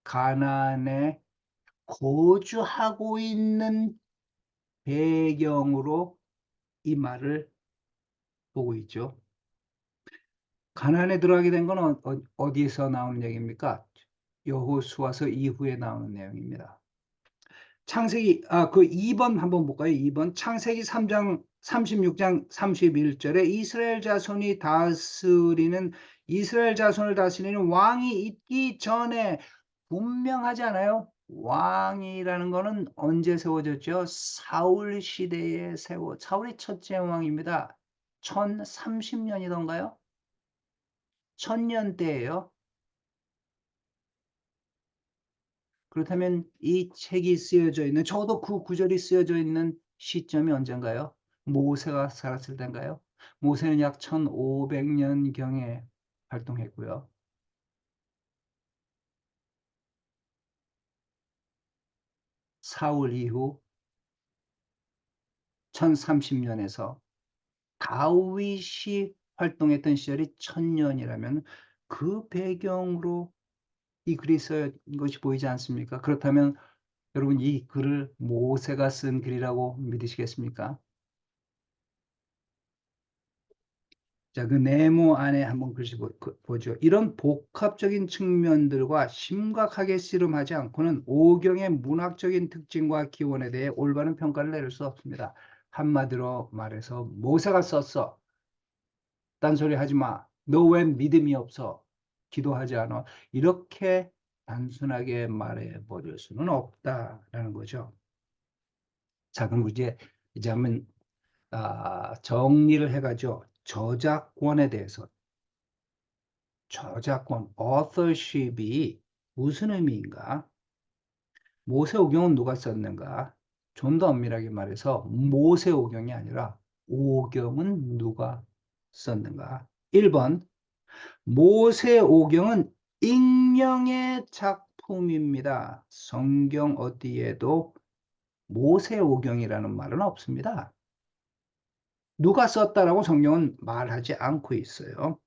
가나안에 거주하고 있는 배경으로 이 말을 보고 있죠. 가나안에 들어가게 된 건 어디에서 나오는 얘기입니까? 여호수아서 이후에 나오는 내용입니다. 그 2번 한번 볼까요? 2번 창세기 3장 36장 31절에 이스라엘 자손을 다스리는 왕이 있기 전에 분명하지 않아요? 왕이라는 거는 언제 세워졌죠? 사울 시대에 사울이 첫째 왕입니다. 1030년이던가요? 1000년대예요. 그렇다면 이 책이 쓰여져 있는 적어도 그 구절이 쓰여져 있는 시점이 언젠가요? 모세가 살았을 때인가요? 모세는 약 1500년경에 활동했고요. 사울 이후 1030년에서 다윗이 활동했던 시절이 1000년이라면 그 배경으로 이 글이 쓰여진 것이 보이지 않습니까? 그렇다면 여러분 이 글을 모세가 쓴 글이라고 믿으시겠습니까? 자, 그 네모 안에 한번 글씨 보죠. 이런 복합적인 측면들과 심각하게 씨름하지 않고는 오경의 문학적인 특징과 기원에 대해 올바른 평가를 내릴 수 없습니다. 한마디로 말해서 모세가 썼어. 딴소리 하지 마. 너 왜 믿음이 없어? 기도하지 않아? 이렇게 단순하게 말해 버릴 수는 없다라는 거죠. 자, 그럼 이제 한번 정리를 해가지고 저작권에 대해서 저작권, authorship이 무슨 의미인가? 모세오경은 누가 썼는가? 좀 더 엄밀하게 말해서 모세오경이 아니라 오경은 누가 썼는가? 1번, 모세오경은 익명의 작품입니다. 성경 어디에도 모세오경이라는 말은 없습니다. 누가 썼다라고 성경은 말하지 않고 있어요.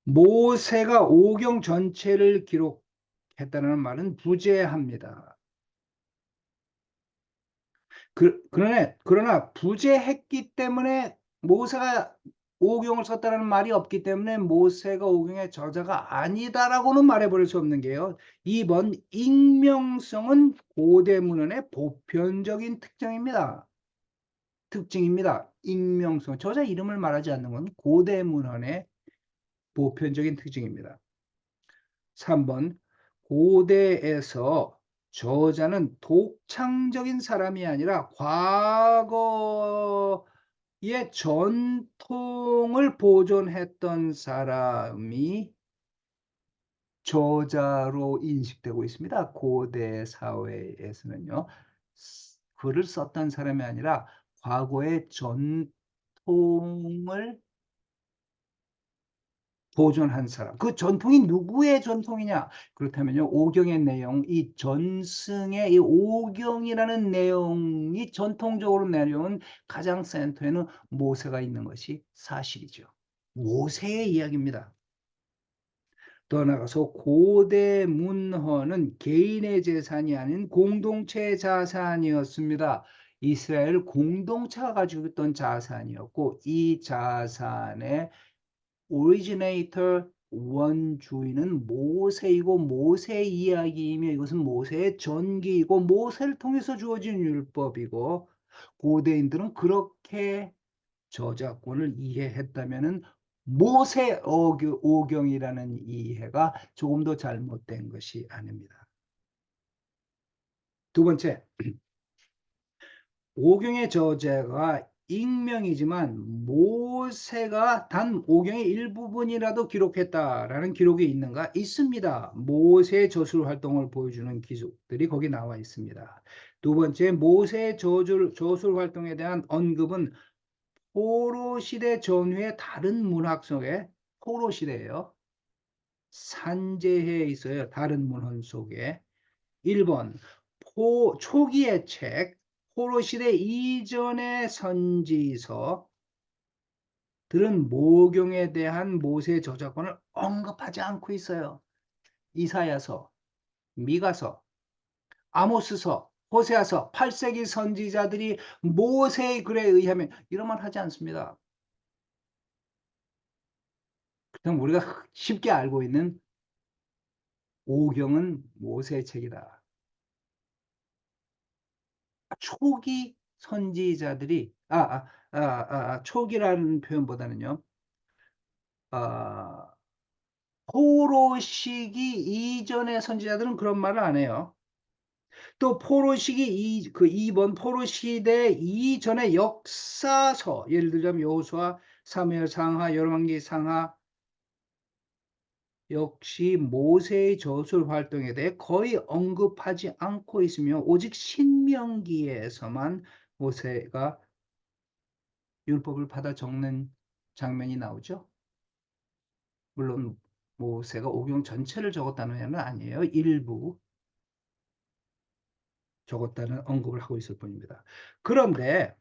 모세가 오경 전체를 기록했다는 말은 부재합니다. 그러나 부재했기 때문에 모세가 오경을 썼다는 말이 없기 때문에 모세가 오경의 저자가 아니다라고는 말해버릴 수 없는 게요. 2번 익명성은 고대 문헌의 보편적인 특징입니다. 익명성, 저자 이름을 말하지 않는 건 고대 문헌의 보편적인 특징입니다. 3번 고대에서 저자는 독창적인 사람이 아니라 과거의 전통을 보존했던 사람이 저자로 인식되고 있습니다. 고대 사회에서는요. 글을 썼던 사람이 아니라 과거의 전통을 보존한 사람. 그 전통이 누구의 전통이냐? 그렇다면요. 오경의 내용, 이 전승의 이 오경이라는 내용이 전통적으로 내려온 가장 센터에는 모세가 있는 것이 사실이죠. 모세의 이야기입니다. 더 나아가서 고대 문헌은 개인의 재산이 아닌 공동체 자산이었습니다. 이스라엘 공동체가 가지고 있던 자산이었고, 이 자산의 오리지네이터 원주인은 모세이고 모세의 이야기이며, 이것은 모세의 전기이고 모세를 통해서 주어진 율법이고, 고대인들은 그렇게 저작권을 이해했다면은 모세 오경이라는 이해가 조금 더 잘못된 것이 아닙니다. 두 번째, 오경의 저자가 익명이지만 모세가 단 오경의 일부분이라도 기록했다라는 기록이 있는가? 있습니다. 모세의 저술 활동을 보여주는 기록들이 거기 나와 있습니다. 두 번째, 모세의 저술 활동에 대한 언급은 포로 시대 전후의 다른 문학 속에, 포로 시대예요. 산재해 있어요. 다른 문헌 속에. 1번 초기의 책, 포로 시대 이전의 선지서들은 모경에 대한 모세 저작권을 언급하지 않고 있어요. 이사야서, 미가서, 아모스서, 호세아서, 8세기 선지자들이 모세의 글에 의하면 이런 말 하지 않습니다. 그럼 우리가 쉽게 알고 있는 오경은 모세의 책이다. 초기 선지자들이 초기라는 표현보다는요. 아, 포로 시기 이전의 선지자들은 그런 말을 안 해요. 또 포로 시기 그 2번 포로 시대 이전의 역사서, 예를 들자면 여호수아, 사무엘 상하, 열왕기 상하 역시 모세의 저술 활동에 대해 거의 언급하지 않고 있으며, 오직 신명기에서만 모세가 율법을 받아 적는 장면이 나오죠. 물론 모세가 오경 전체를 적었다는 얘기는 아니에요. 일부 적었다는 언급을 하고 있을 뿐입니다. 그런데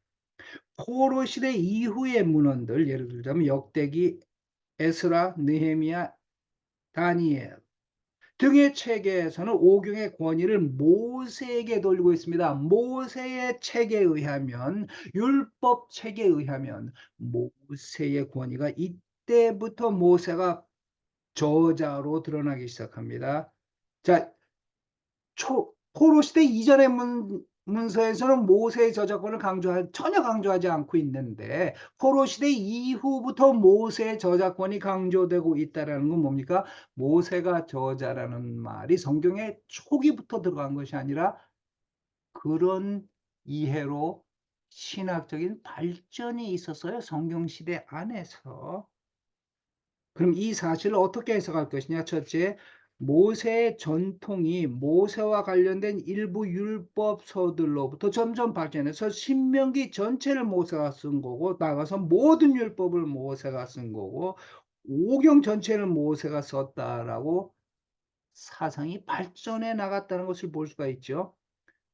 포로 시대 이후의 문헌들, 예를 들자면 역대기, 에스라, 느헤미야, 다니엘 등의 책에서는 오경의 권위를 모세에게 돌리고 있습니다. 모세의 책에 의하면, 율법 책에 의하면 모세의 권위가 이때부터 모세가 저자로 드러나기 시작합니다. 자, 포로 시대 이전의 문서에서는 모세의 저작권을 전혀 강조하지 않고 있는데, 포로 시대 이후부터 모세의 저작권이 강조되고 있다는 건 뭡니까? 모세가 저자라는 말이 성경의 초기부터 들어간 것이 아니라 그런 이해로 신학적인 발전이 있었어요. 성경 시대 안에서. 그럼 이 사실을 어떻게 해석할 것이냐? 첫째, 모세의 전통이 모세와 관련된 일부 율법서들로부터 점점 발전해서 신명기 전체를 모세가 쓴 거고, 나가서 모든 율법을 모세가 쓴 거고, 오경 전체를 모세가 썼다라고 사상이 발전해 나갔다는 것을 볼 수가 있죠.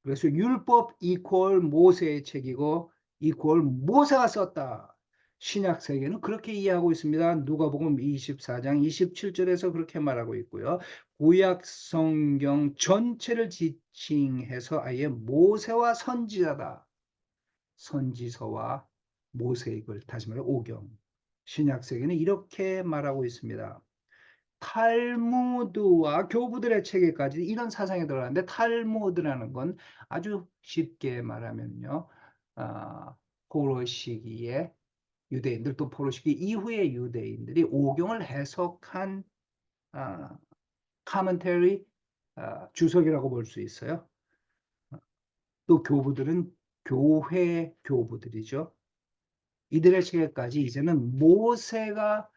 그래서 율법 이퀄 모세의 책이고 이퀄 모세가 썼다. 신약 세계는 그렇게 이해하고 있습니다. 누가복음 24장 27절에서 그렇게 말하고 있고요. 구약 성경 전체를 지칭해서 아예 모세와 선지자다. 선지서와 모세의 글, 다시 말해 오경. 신약 세계는 이렇게 말하고 있습니다. 탈무드와 교부들의 체계까지 이런 사상이 들어가는데, 탈무드라는 건 아주 쉽게 말하면요, 포로 시기에 유대인들, 또 포로 시기 이후의 유대인들이 오경을 해석한 카멘터리, 주석이라고 볼 수 있어요. 또 교부들은 교회 교부들이죠. 이들의 체계까지 이제는 모세가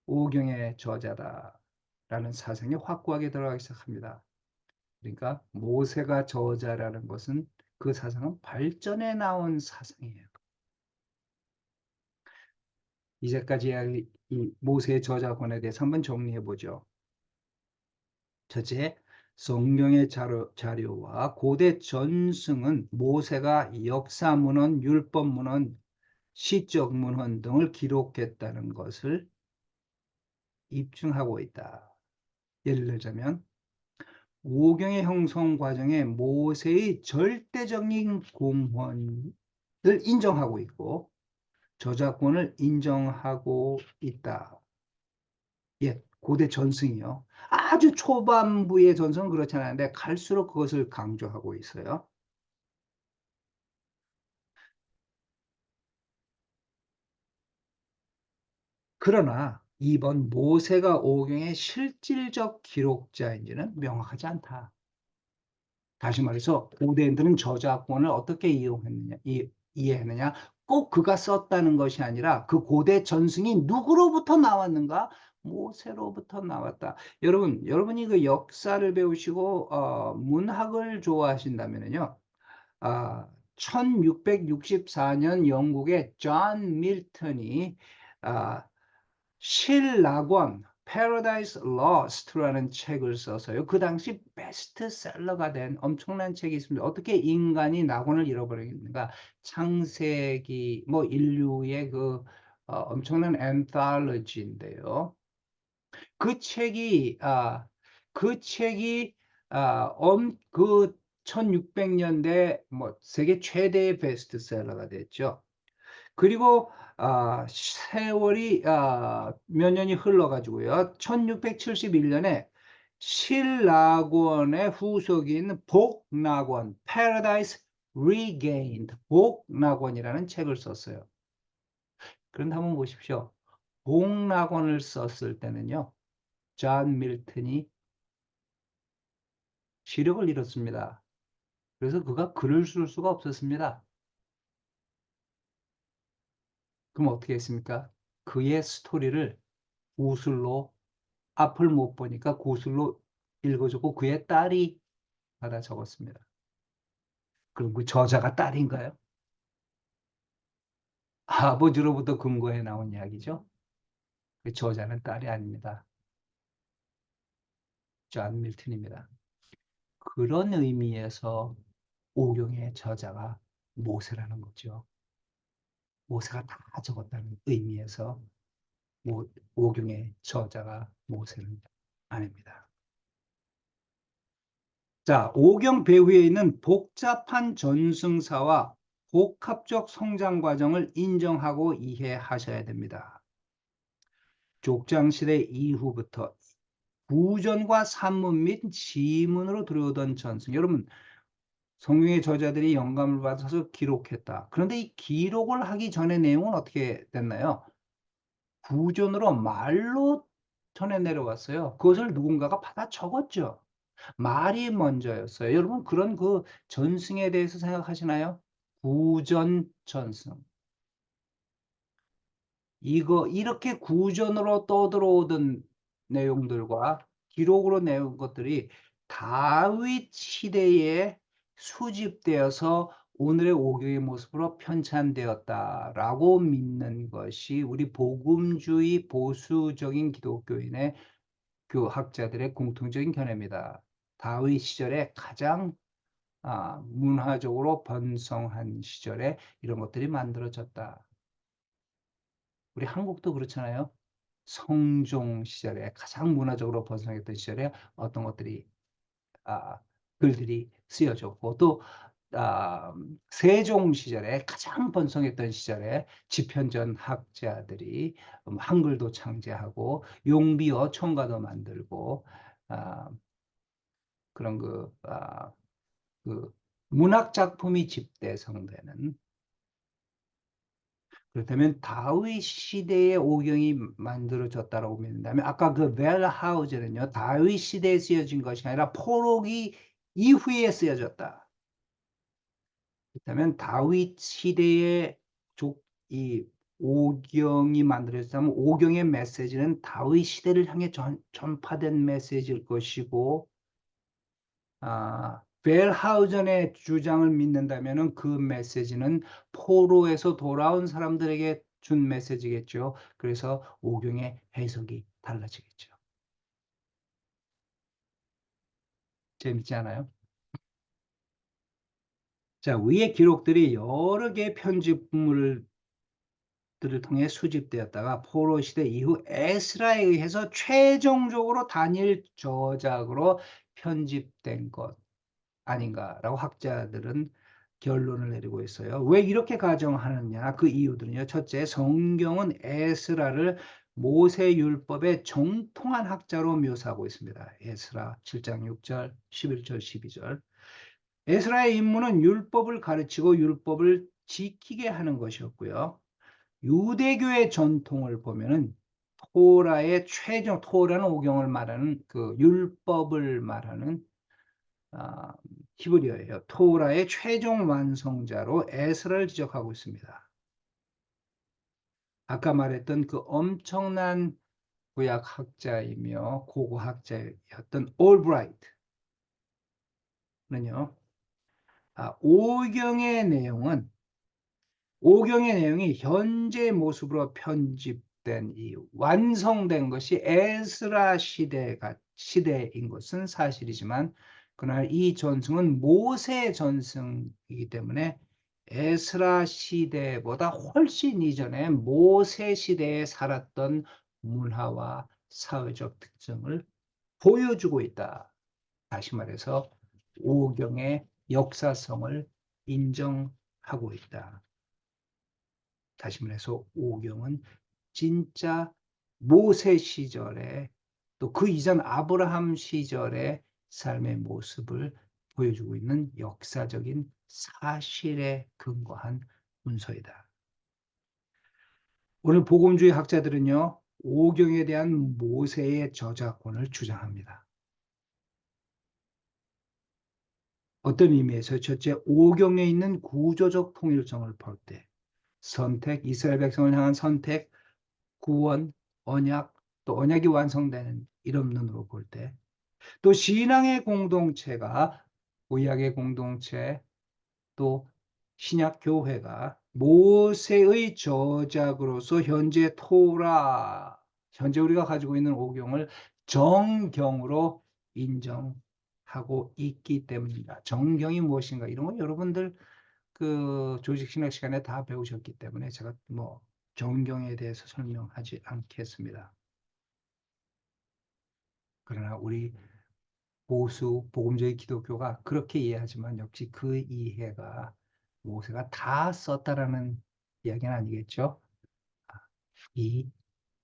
오경의 저자다. 라는 사상이 확고하게 들어가기 시작합니다. 그러니까 모세가 저자라는 것은 그 사상은 발전해 나온 사상이에요. 이제까지 이 모세의 저작권에 대해서 한번 정리해 보죠. 첫째, 성경의 자료와 고대 전승은 모세가 역사문헌, 율법문헌, 시적문헌 등을 기록했다는 것을 입증하고 있다. 예를 들자면 오경의 형성 과정에 모세의 절대적인 공헌을 인정하고 있고 저작권을 인정하고 있다. 예, 고대 전승이요. 아주 초반부의 전승은 그렇지 않은데 갈수록 그것을 강조하고 있어요. 그러나 이번 모세가 오경의 실질적 기록자인지는 명확하지 않다. 다시 말해서 고대인들은 저작권을 어떻게 이용했느냐, 이해했느냐, 꼭 그가 썼다는 것이 아니라 그 고대 전승이 누구로부터 나왔는가? 모세로부터 나왔다. 여러분이 그 역사를 배우시고 문학을 좋아하신다면요, 1664년 영국의 존 밀턴이 아, 실낙원 Paradise Lost라는 책을 써서요. 그 당시 베스트셀러가 된 엄청난 책이 있습니다. 어떻게 인간이 낙원을 잃어버리는가? 창세기 뭐 인류의 그 엄청난 엔탈러지인데요. 그 책이 그 책이 그 1600년대 뭐 세계 최대의 베스트셀러가 됐죠. 그리고 세월이 몇 년이 흘러가지고요. 1671년에 신라권의 후속인 복락원 Paradise Regained 복락원이라는 책을 썼어요. 그런데 한번 보십시오. 복락원을 썼을 때는요. 존 밀턴이 시력을 잃었습니다. 그래서 그가 글을 쓸 수가 없었습니다. 그럼 어떻게 했습니까? 그의 스토리를 구술로 앞을 못 보니까 구술로 읽어주고 그의 딸이 받아 적었습니다. 그럼 그 저자가 딸인가요? 아버지로부터 근거해 나온 이야기죠. 그 저자는 딸이 아닙니다. 존 밀턴입니다. 그런 의미에서 오경의 저자가 모세라는 거죠. 모세가 다 적었다는 의미에서 오경의 저자가 모세는 아닙니다. 자, 오경 배후에 있는 복잡한 전승사와 복합적 성장 과정을 인정하고 이해하셔야 됩니다. 족장시대 이후부터 구전과 산문 및 지문으로 들어오던 전승. 여러분, 성경의 저자들이 영감을 받아서 기록했다. 그런데 이 기록을 하기 전의 내용은 어떻게 됐나요? 구전으로 말로 전해 내려왔어요. 그것을 누군가가 받아 적었죠. 말이 먼저였어요. 여러분 그런 그 전승에 대해서 생각하시나요? 구전 전승. 이거 이렇게 구전으로 떠들어오던 내용들과 기록으로 내온 것들이 다윗 시대에 수집되어서 오늘의 오경의 모습으로 편찬되었다라고 믿는 것이 우리 복음주의 보수적인 기독교인의 교학자들의 공통적인 견해입니다. 다윗 시절에 가장 문화적으로 번성한 시절에 이런 것들이 만들어졌다. 우리 한국도 그렇잖아요. 성종 시절에 가장 문화적으로 번성했던 시절에 어떤 것들이 글들이 쓰여졌고 또 세종 시절에 가장 번성했던 시절에 집현전 학자들이 한글도 창제하고 용비어 청가도 만들고 아, 그런 그 문학 작품이 집대성되는 그렇다면 다윗 시대의 오경이 만들어졌다고 믿는다면 아까 그 벨하우저는요 다윗 시대에 쓰여진 것이 아니라 포로기 이후에 쓰여졌다. 그렇다면 다윗 시대의 이 오경이 만들어졌다면 오경의 메시지는 다윗 시대를 향해 전파된 메시지일 것이고, 벨하우전의 주장을 믿는다면 그 메시지는 포로에서 돌아온 사람들에게 준 메시지겠죠. 그래서 오경의 해석이 달라지겠죠. 재밌지 않아요? 자, 위의 기록들이 여러 개의 편집물들을 통해 수집되었다가 포로 시대 이후 에스라에 의해서 최종적으로 단일 저작으로 편집된 것 아닌가라고 학자들은 결론을 내리고 있어요. 왜 이렇게 가정하느냐? 그 이유들은요. 첫째, 성경은 에스라를 모세율법의 정통한 학자로 묘사하고 있습니다. 에스라 7장 6절, 11절, 12절. 에스라의 임무는 율법을 가르치고 율법을 지키게 하는 것이었고요. 유대교의 전통을 보면은 토라의 최종, 토라는 오경을 말하는 그 율법을 말하는 히브리어예요. 토라의 최종 완성자로 에스라를 지적하고 있습니다. 아까 말했던 그 엄청난 구약학자이며 고고학자였던 올브라이트는요. 오경의 내용이 현재 모습으로 편집된 완성된 것이 에스라 시대인 것은 사실이지만, 그러나 이 전승은 모세 전승이기 때문에 에스라 시대보다 훨씬 이전에 모세 시대에 살았던 문화와 사회적 특징을 보여주고 있다. 다시 말해서 오경의 역사성을 인정하고 있다. 다시 말해서 오경은 진짜 모세 시절에 또 그 이전 아브라함 시절의 삶의 모습을 보여주고 있는 역사적인 사실에 근거한 문서이다. 오늘 복음주의 학자들은요, 오경에 대한 모세의 저작권을 주장합니다. 어떤 의미에서 첫째, 오경에 있는 구조적 통일성을 볼 때 선택, 이스라엘 백성을 향한 선택, 구원, 언약, 또 언약이 완성되는 이런 눈으로 볼 때, 또 신앙의 공동체가 구약의 공동체, 또 신약 교회가 모세의 저작으로서 현재 우리가 가지고 있는 오경을 정경으로 인정하고 있기 때문입니다. 정경이 무엇인가 이런 거 여러분들 그 조직신학 시간에 다 배우셨기 때문에 제가 뭐 정경에 대해서 설명하지 않겠습니다. 그러나 우리 보수 복음주의 기독교가 그렇게 이해하지만 역시 그 이해가 모세가 다 썼다라는 이야기는 아니겠죠. 이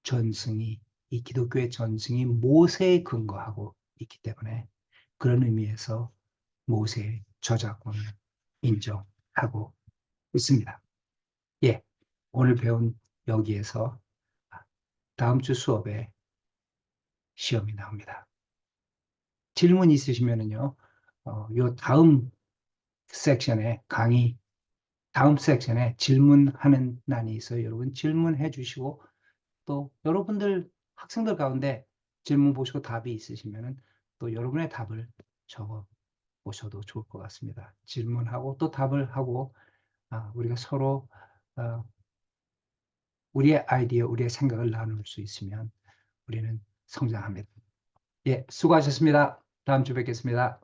전승이 이 기독교의 전승이 모세에 근거하고 있기 때문에 그런 의미에서 모세의 저작권을 인정하고 있습니다. 예, 오늘 배운 여기에서 다음 주 수업에 시험이 나옵니다. 질문 있으시면은요, 요 다음 섹션에 질문하는 난이 있어요. 여러분 질문해 주시고, 또 여러분들 학생들 가운데 질문 보시고 답이 있으시면은 또 여러분의 답을 적어 보셔도 좋을 것 같습니다. 질문하고 또 답을 하고, 우리가 서로 우리의 아이디어, 우리의 생각을 나눌 수 있으면 우리는 성장합니다. 예, 수고하셨습니다. 다음 주 뵙겠습니다.